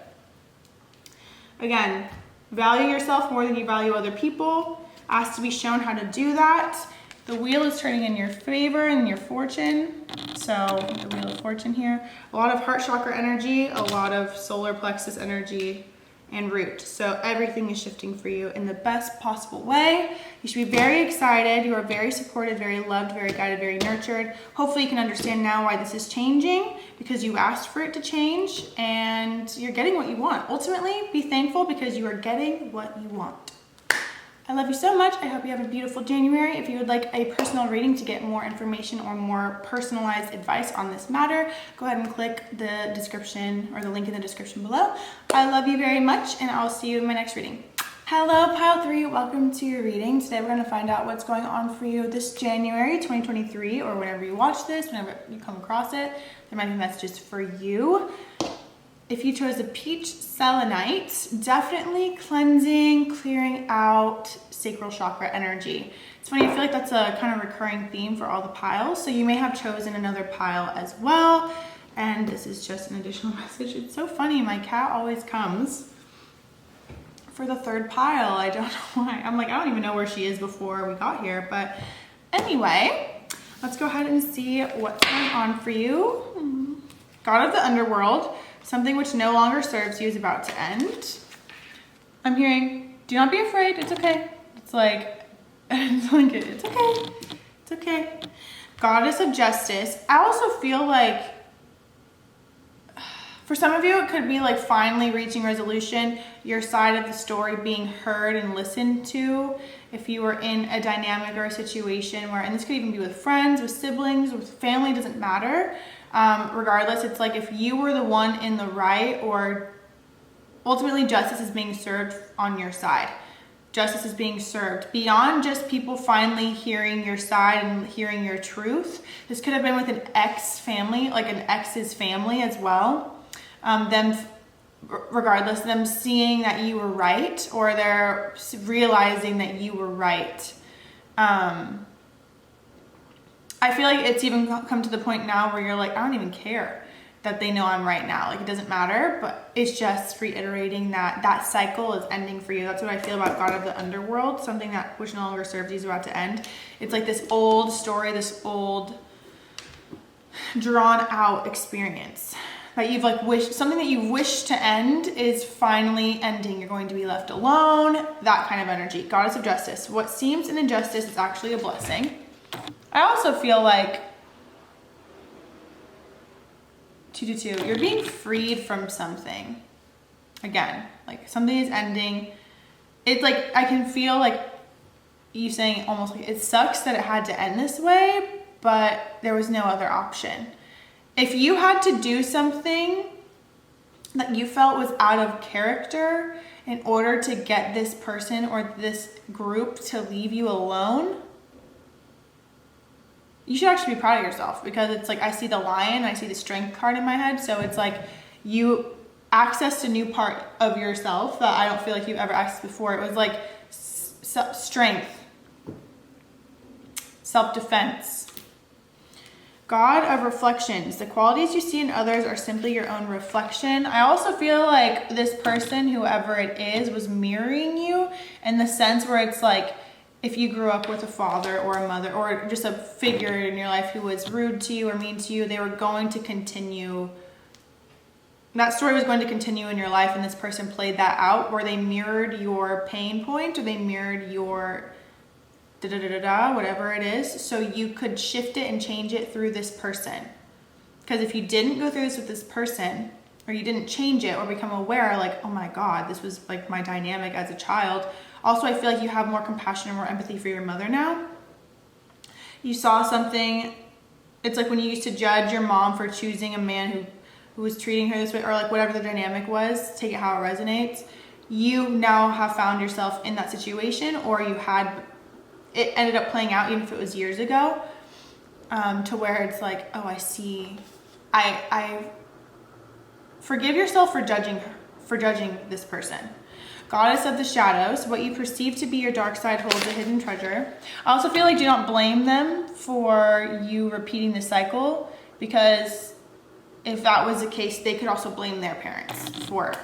Again, value yourself more than you value other people. Ask to be shown how to do that. The wheel is turning in your favor and your fortune. So the wheel of fortune here. A lot of heart chakra energy, a lot of solar plexus energy, and root. So everything is shifting for you in the best possible way. You should be very excited. You are very supported, very loved, very guided, very nurtured. Hopefully you can understand now why this is changing, because you asked for it to change and you're getting what you want. Ultimately, be thankful because you are getting what you want. I love you so much. I hope you have a beautiful January. If you would like a personal reading to get more information or more personalized advice on this matter, go ahead and click the description or the link in the description below. I love you very much, and I'll see you in my next reading. Hello, pile 3. Welcome to your reading. Today we're going to find out what's going on for you this January 2023, or whenever you watch this, whenever you come across it. There might be messages for you. If you chose a peach selenite, definitely cleansing, clearing out sacral chakra energy. It's funny, I feel like that's a kind of recurring theme for all the piles. So you may have chosen another pile as well. And this is just an additional message. It's so funny, my cat always comes for the third pile. I don't know why. I'm like, I don't even know where she is before we got here. But anyway, let's go ahead and see what's going on for you. God of the underworld. Something which no longer serves you is about to end. I'm hearing, do not be afraid. It's okay. It's like, it's okay. It's okay. Goddess of justice. I also feel like, for some of you, it could be like finally reaching resolution, your side of the story being heard and listened to. If you were in a dynamic or a situation where, and this could even be with friends, with siblings, with family, doesn't matter. Regardless, it's like if you were the one in the right, or ultimately justice is being served on your side. Justice is being served beyond just people finally hearing your side and hearing your truth. This could have been with an ex family, like an ex's family as well. Regardless, them seeing that you were right, or they're realizing that you were right. I feel like it's even come to the point now where you're like, I don't even care that they know I'm right now. Like, it doesn't matter, but it's just reiterating that that cycle is ending for you. That's what I feel about God of the Underworld. Something that which no longer serves you is about to end. It's like this old story, this old drawn out experience that you've like wished, something that you wish to end is finally ending. You're going to be left alone, that kind of energy. Goddess of justice. What seems an injustice is actually a blessing. I also feel like 222, you're being freed from something. Again, like something is ending. It's like, I can feel like you saying almost like it sucks that it had to end this way, but there was no other option. If you had to do something that you felt was out of character in order to get this person or this group to leave you alone, you should actually be proud of yourself, because it's like, I see the lion, I see the strength card in my head. So it's like you accessed a new part of yourself that I don't feel like you've ever accessed before. It was like strength, self-defense. God of reflections. The qualities you see in others are simply your own reflection. I also feel like this person, whoever it is, was mirroring you in the sense where it's like, if you grew up with a father or a mother or just a figure in your life who was rude to you or mean to you, they were going to continue. That story was going to continue in your life, and this person played that out where they mirrored your pain point, or they mirrored your whatever it is, so you could shift it and change it through this person. Because if you didn't go through this with this person, or you didn't change it or become aware, like, oh my God, this was like my dynamic as a child. Also, I feel like you have more compassion and more empathy for your mother now. You saw something, it's like when you used to judge your mom for choosing a man who was treating her this way, or like whatever the dynamic was, take it how it resonates. You now have found yourself in that situation, or you had, it ended up playing out, even if it was years ago, to where it's like, oh, I see. I forgive yourself for judging this person. Goddess of the shadows. What you perceive to be your dark side holds a hidden treasure. I also feel like do not blame them for you repeating the cycle, because if that was the case, they could also blame their parents for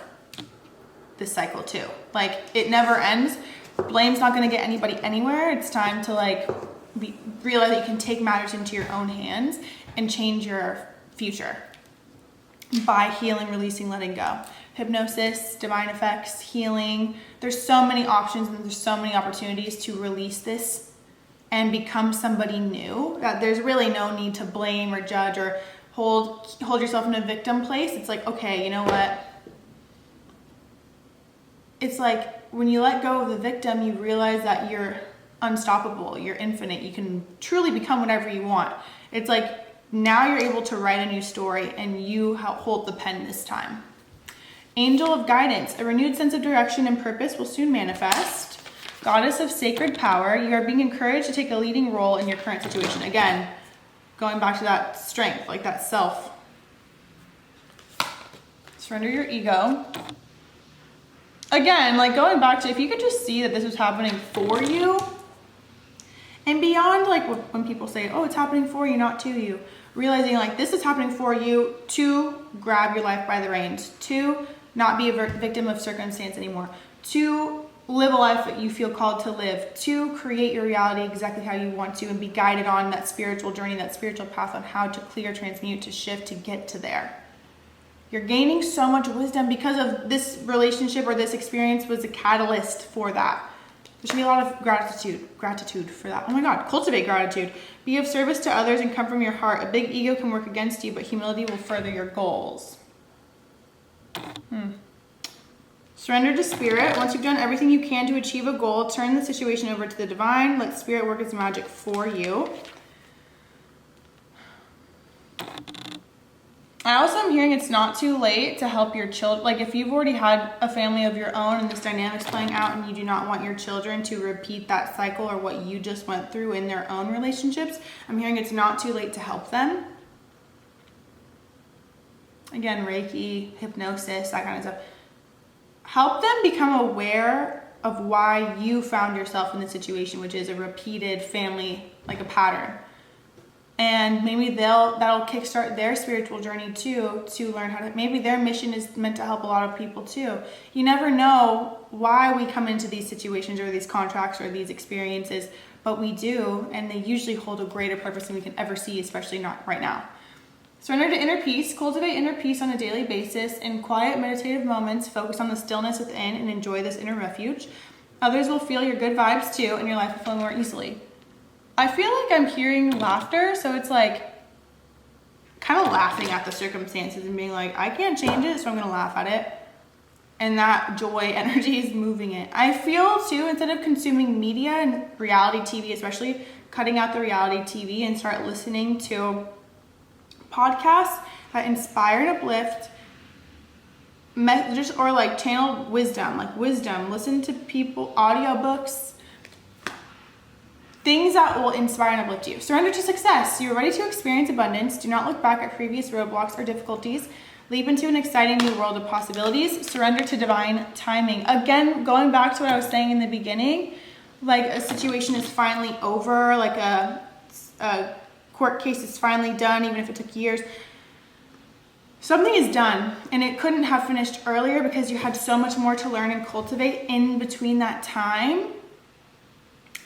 this cycle too. Like, it never ends. Blame's not going to get anybody anywhere. It's time to like realize that you can take matters into your own hands and change your future by healing, releasing, letting go. Hypnosis, divine effects, healing. There's so many options and there's so many opportunities to release this and become somebody new, that there's really no need to blame or judge or hold yourself in a victim place. It's like, okay, you know what? It's like when you let go of the victim, you realize that you're unstoppable, you're infinite, you can truly become whatever you want. It's like now you're able to write a new story and you hold the pen this time. Angel of guidance, a renewed sense of direction and purpose will soon manifest. Goddess of sacred power, you are being encouraged to take a leading role in your current situation. Again, going back to that strength, like that self. Surrender your ego. Again, like going back to, if you could just see that this was happening for you, and beyond like when people say, oh, it's happening for you, not to you, realizing like this is happening for you to grab your life by the reins, to not be a victim of circumstance anymore, to live a life that you feel called to live, to create your reality exactly how you want to and be guided on that spiritual journey, that spiritual path on how to clear, transmute, to shift, to get to there. You're gaining so much wisdom because of this relationship or this experience was a catalyst for that. There should be a lot of gratitude for that. Oh my God, cultivate gratitude. Be of service to others and come from your heart. A big ego can work against you, but humility will further your goals. Surrender to spirit. Once you've done everything you can to achieve a goal, turn the situation over to the divine. Let spirit work its magic for you. I also am hearing it's not too late to help your children. Like if you've already had a family of your own and this dynamic's playing out and you do not want your children to repeat that cycle or what you just went through in their own relationships, I'm hearing it's not too late to help them. Again, Reiki, hypnosis, that kind of stuff. Help them become aware of why you found yourself in this situation, which is a repeated family, like a pattern. And maybe that'll kickstart their spiritual journey too, to learn how to, maybe their mission is meant to help a lot of people too. You never know why we come into these situations or these contracts or these experiences, but we do, and they usually hold a greater purpose than we can ever see, especially not right now. Surrender to inner peace. Cultivate inner peace on a daily basis. In quiet meditative moments, focus on the stillness within and enjoy this inner refuge. Others will feel your good vibes too, and your life will flow more easily. I feel like I'm hearing laughter, so it's like kind of laughing at the circumstances and being like, I can't change it, so I'm going to laugh at it. And that joy energy is moving it. I feel too, instead of consuming media and reality TV, especially cutting out the reality TV and start listening to podcasts that inspire and uplift, just or like channel wisdom, listen to people, audiobooks, things that will inspire and uplift you. Surrender to success. You're ready to experience abundance. Do not look back at previous roadblocks or difficulties. Leap into an exciting new world of possibilities. Surrender to divine timing. Again, going back to what I was saying in the beginning, like a situation is finally over, like a court case is finally done, even if it took years. Something is done, and it couldn't have finished earlier because you had so much more to learn and cultivate in between that time.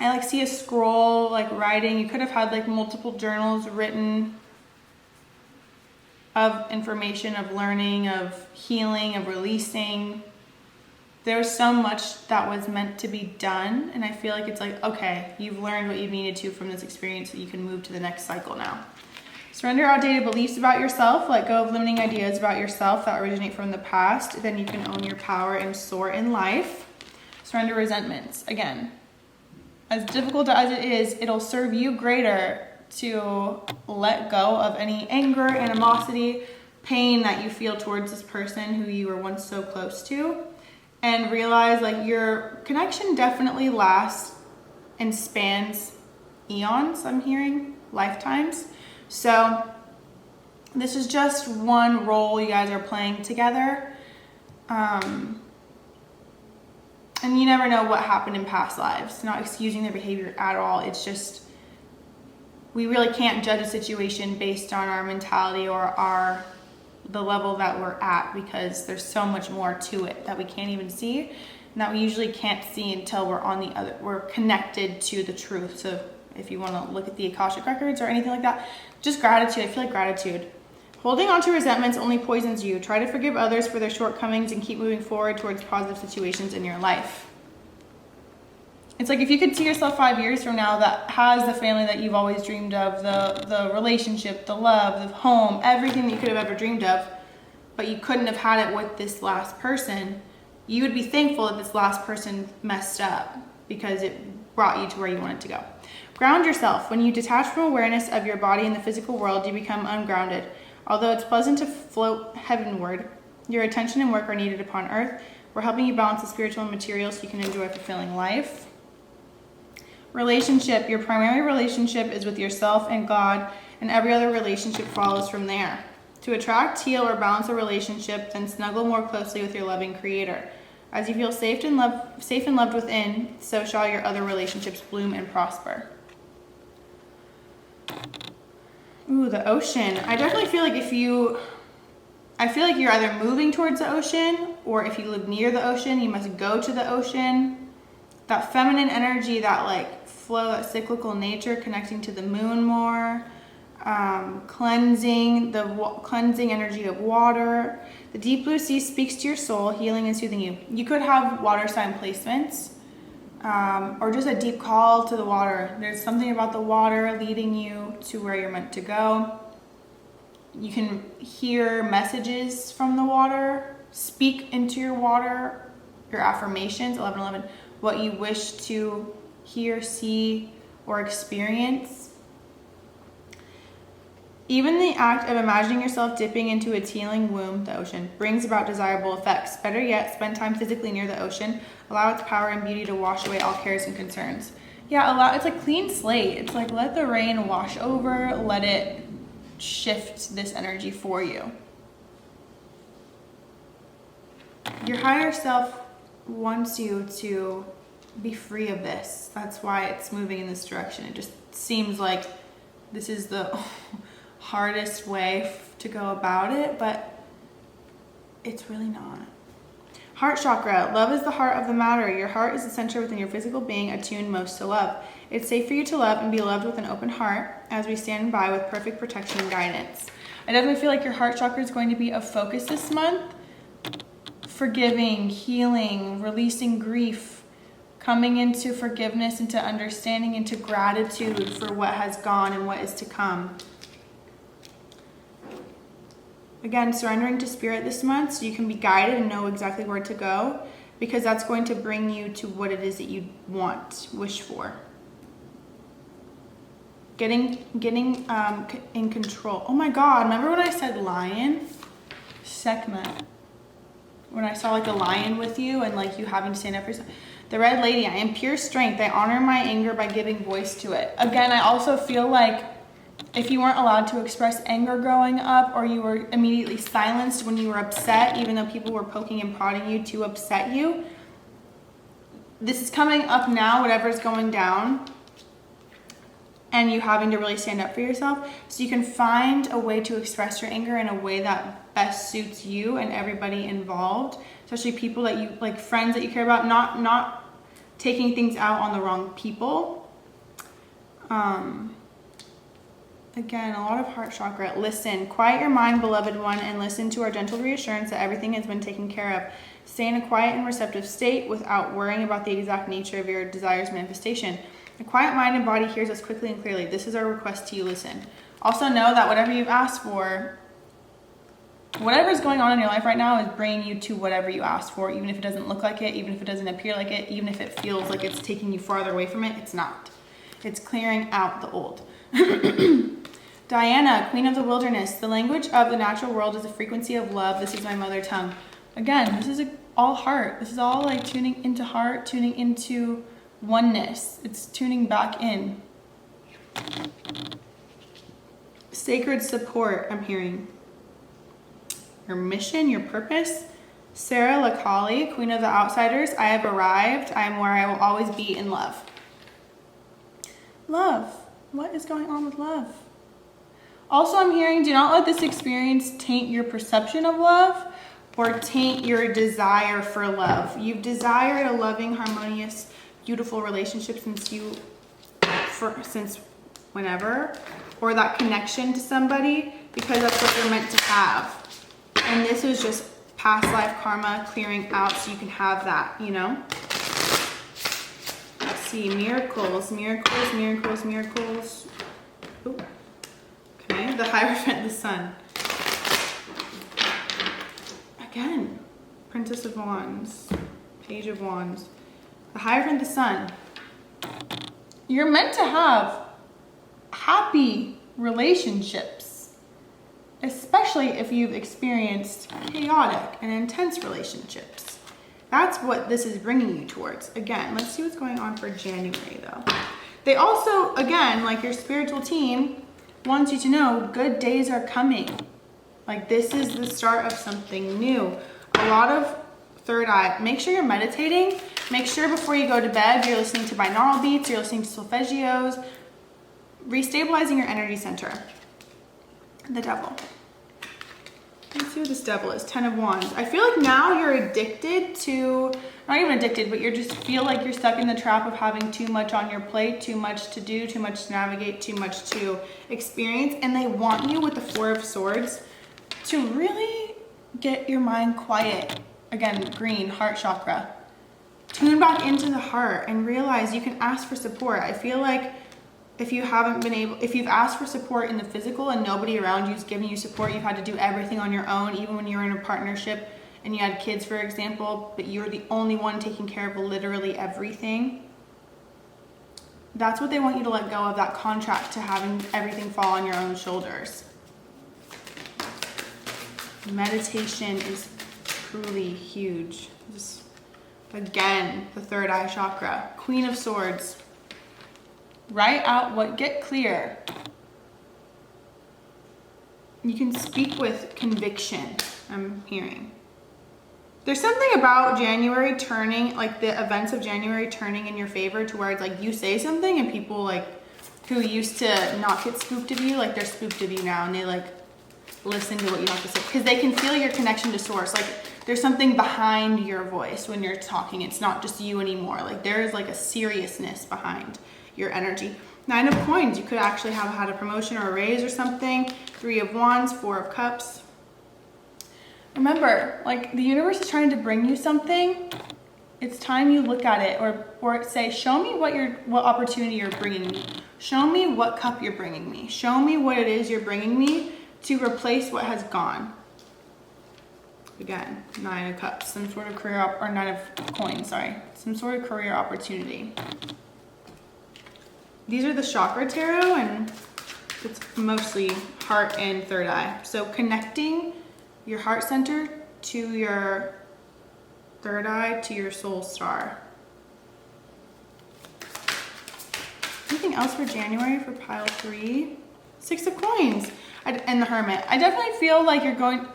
I like see a scroll, like writing. You could have had like multiple journals written of information, of learning, of healing, of releasing. There's so much that was meant to be done, and I feel like it's like, okay, you've learned what you needed to from this experience, so you can move to the next cycle now. Surrender outdated beliefs about yourself. Let go of limiting ideas about yourself that originate from the past. Then you can own your power and soar in life. Surrender resentments. Again, as difficult as it is, it'll serve you greater to let go of any anger, animosity, pain that you feel towards this person who you were once so close to, and realize like your connection definitely lasts and spans eons, I'm hearing, lifetimes. So this is just one role you guys are playing together. And you never know what happened in past lives. Not excusing their behavior at all. It's just, we really can't judge a situation based on our mentality or the level that we're at, because there's so much more to it that we can't even see, and that we usually can't see until we're connected to the truth. So if you want to look at the Akashic records or anything like that. Just gratitude. I feel like gratitude. Holding on to resentments only poisons you. Try to forgive others for their shortcomings and keep moving forward towards positive situations in your life. It's like if you could see yourself 5 years from now that has the family that you've always dreamed of, the relationship, the love, the home, everything that you could have ever dreamed of, but you couldn't have had it with this last person, you would be thankful that this last person messed up because it brought you to where you wanted to go. Ground yourself. When you detach from awareness of your body in the physical world, you become ungrounded. Although it's pleasant to float heavenward, your attention and work are needed upon earth. We're helping you balance the spiritual and material so you can enjoy a fulfilling life. Relationship. Your primary relationship is with yourself and God, and every other relationship follows from there. To attract, heal, or balance a relationship, then snuggle more closely with your loving Creator. As you feel safe and loved within, so shall your other relationships bloom and prosper. Ooh, the ocean. I definitely feel like I feel like you're either moving towards the ocean, or if you live near the ocean, you must go to the ocean. That feminine energy, that like flow, that cyclical nature, connecting to the moon more, cleansing energy of water. The deep blue sea speaks to your soul, healing and soothing you. You could have water sign placements, or just a deep call to the water. There's something about the water leading you to where you're meant to go. You can hear messages from the water, speak into your water, your affirmations, 11:11, what you wish to hear, see, or experience. Even the act of imagining yourself dipping into its healing womb, the ocean, brings about desirable effects. Better yet, spend time physically near the ocean. Allow its power and beauty to wash away all cares and concerns. Yeah, it's like clean slate. It's like let the rain wash over, let it shift this energy for you. Your higher self wants you to be free of this. That's why it's moving in this direction. It just seems like this is the hardest way to go about it, but it's really not. Heart chakra. Love is the heart of the matter. Your heart is the center within your physical being, attuned most to love. It's safe for you to love and be loved with an open heart as we stand by with perfect protection and guidance. I definitely feel like your heart chakra is going to be a focus this month. Forgiving, healing, releasing grief, coming into forgiveness, into understanding, into gratitude for what has gone and what is to come. Again, surrendering to spirit this month so you can be guided and know exactly where to go, because that's going to bring you to what it is that you want, wish for. Getting in control. Oh my God, remember when I said lion? Sekhmet. When I saw like a lion with you and like you having to stand up for yourself. The red lady, I am pure strength. I honor my anger by giving voice to it. Again, I also feel like if you weren't allowed to express anger growing up, or you were immediately silenced when you were upset, even though people were poking and prodding you to upset you, this is coming up now, whatever's going down, and you having to really stand up for yourself, so you can find a way to express your anger in a way that best suits you and everybody involved, especially people that you like, friends that you care about, not taking things out on the wrong people. Again, a lot of heart chakra. Listen. Quiet your mind, beloved one, and listen to our gentle reassurance that everything has been taken care of. Stay in a quiet and receptive state without worrying about the exact nature of your desire's manifestation. A quiet mind and body hears us quickly and clearly. This is our request to you. Listen. Also know that whatever you've asked for, whatever is going on in your life right now is bringing you to whatever you asked for, even if it doesn't look like it, even if it doesn't appear like it, even if it feels like it's taking you farther away from it, it's not. It's clearing out the old. Diana, Queen of the Wilderness. The language of the natural world is a frequency of love. This is my mother tongue. Again, this is all heart. This is all like tuning into heart, tuning into oneness. It's tuning back in. Sacred support, I'm hearing. Your mission, your purpose. Sarah Lakali, Queen of the Outsiders. I have arrived. I am where I will always be in love. Love. What is going on with love? Also, I'm hearing, do not let this experience taint your perception of love or taint your desire for love. You've desired a loving, harmonious, beautiful relationship since you since whenever, or that connection to somebody, because that's what you're meant to have. And this is just past life karma clearing out so you can have that, you know? Let's see, miracles, miracles, miracles, miracles. Ooh. Okay, the Hierophant, the Sun. Again, Princess of Wands, Page of Wands. The Hierophant, the Sun. You're meant to have happy relationships, especially if you've experienced chaotic and intense relationships. That's what this is bringing you towards. Again, let's see what's going on for January though. They also, again, like your spiritual team wants you to know good days are coming. Like this is the start of something new. A lot of third eye. Make sure you're meditating. Make sure before you go to bed, you're listening to binaural beats, you're listening to solfeggios, restabilizing your energy center. The Devil. Let's see what this Devil is. 10 of Wands. I feel like now you're addicted to, not even addicted, but you just feel like you're stuck in the trap of having too much on your plate, too much to do, too much to navigate, too much to experience. And they want you with the 4 of Swords to really get your mind quiet. Again, green, heart chakra. Tune back into the heart and realize you can ask for support. I feel like if you've asked for support in the physical and nobody around you is giving you support, you've had to do everything on your own, even when you were in a partnership and you had kids, for example, but you're the only one taking care of literally everything. That's what they want you to let go of, that contract to having everything fall on your own shoulders. Meditation is truly huge. Just again, the 3rd eye chakra, Queen of Swords. Write out get clear. You can speak with conviction, I'm hearing. There's something about January turning, like the events of January turning in your favor to where it's like you say something and people like who used to not get spooked of you, like they're spooked of you now and they like listen to what you have to say because they can feel your connection to source. Like there's something behind your voice when you're talking. It's not just you anymore. Like there is like a seriousness behind your energy. 9 of Coins, you could actually have had a promotion or a raise or something. 3 of Wands, 4 of Cups. Remember, like the universe is trying to bring you something. It's time you look at it or say, show me what opportunity you're bringing me. Show me what cup you're bringing me. Show me what it is you're bringing me to replace what has gone. Again, 9 of Cups, some sort of career, or 9 of Coins, sorry. Some sort of career opportunity. These are the Chakra Tarot, and it's mostly heart and 3rd eye. So connecting your heart center to your 3rd eye to your soul star. Anything else for January for pile 3? 6 of Coins and the Hermit. I definitely feel like you're going,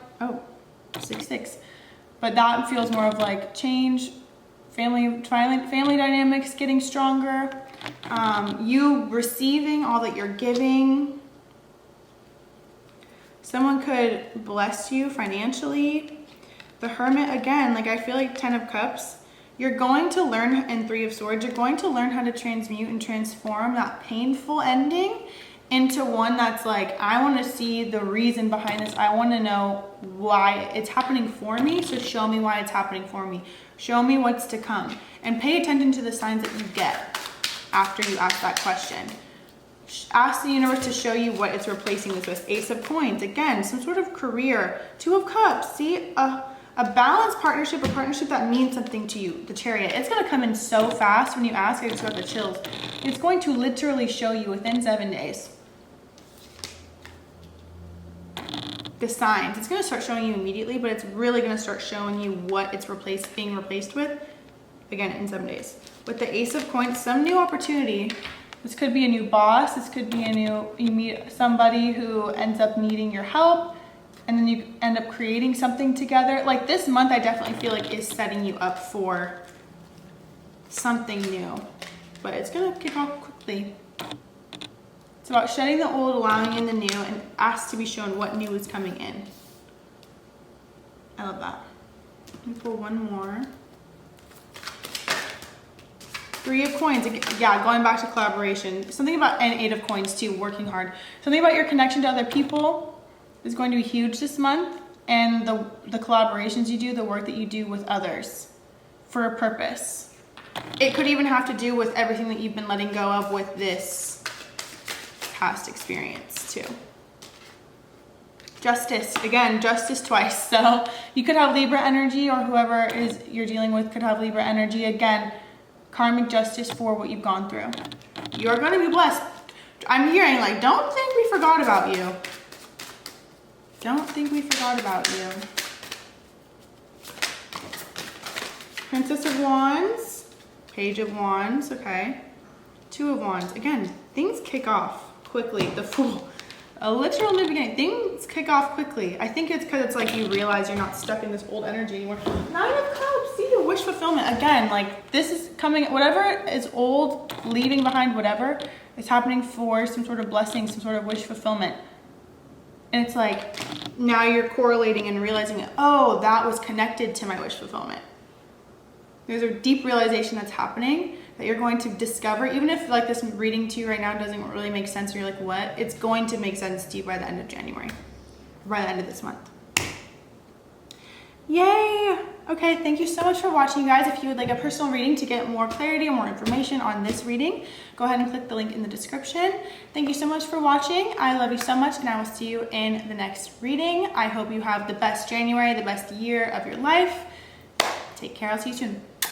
6. But that feels more of like change, family dynamics getting stronger. You receiving all that you're giving. Someone could bless you financially. The Hermit, again, like I feel like 10 of Cups, you're going to learn, and 3 of Swords, you're going to learn how to transmute and transform that painful ending into one that's like, I want to see the reason behind this. I want to know why it's happening for me. So show me why it's happening for me. Show me what's to come. And pay attention to the signs that you get after you ask that question. Ask the universe to show you what it's replacing this with. Ace of Coins, again, some sort of career. 2 of Cups, see, a balanced partnership, a partnership that means something to you. The Chariot, it's going to come in so fast when you ask. I just got the chills. It's going to literally show you within 7 days. The signs, it's going to start showing you immediately, but it's really going to start showing you what it's being replaced with, again, in 7 days. With the Ace of Coins, some new opportunity. This could be a new boss. This could be you meet somebody who ends up needing your help, and then you end up creating something together. Like this month, I definitely feel like is setting you up for something new, but it's going to kick off quickly. It's about shedding the old, allowing in the new, and ask to be shown what new is coming in. I love that. Let me pull one more. Three of Coins, yeah, going back to collaboration. Something about, and Eight of Coins too, working hard. Something about your connection to other people is going to be huge this month, and the collaborations you do, the work that you do with others for a purpose. It could even have to do with everything that you've been letting go of with this past experience too. Justice, again, justice twice. So you could have Libra energy, or whoever is you're dealing with could have Libra energy. Again, karmic justice for what you've gone through. You're going to be blessed. I'm hearing like, don't think we forgot about you. Don't think we forgot about you. Princess of Wands, Page of Wands, okay. Two of Wands. Again, things kick off quickly. The Fool. A literal new beginning. Things kick off quickly. I think it's because it's like you realize you're not stuck in this old energy anymore. Nine of Cups. See, your wish fulfillment. Again, like this is coming, whatever is old, leaving behind whatever, is happening for some sort of blessing, some sort of wish fulfillment. And it's like, now you're correlating and realizing, oh, that was connected to my wish fulfillment. There's a deep realization that's happening that you're going to discover, even if like this reading to you right now doesn't really make sense, or you're like, what? It's going to make sense to you by the end of January, by the end of this month. Yay! Okay, thank you so much for watching, you guys. If you would like a personal reading to get more clarity or more information on this reading, go ahead and click the link in the description. Thank you so much for watching. I love you so much, and I will see you in the next reading. I hope you have the best January, the best year of your life. Take care. I'll see you soon.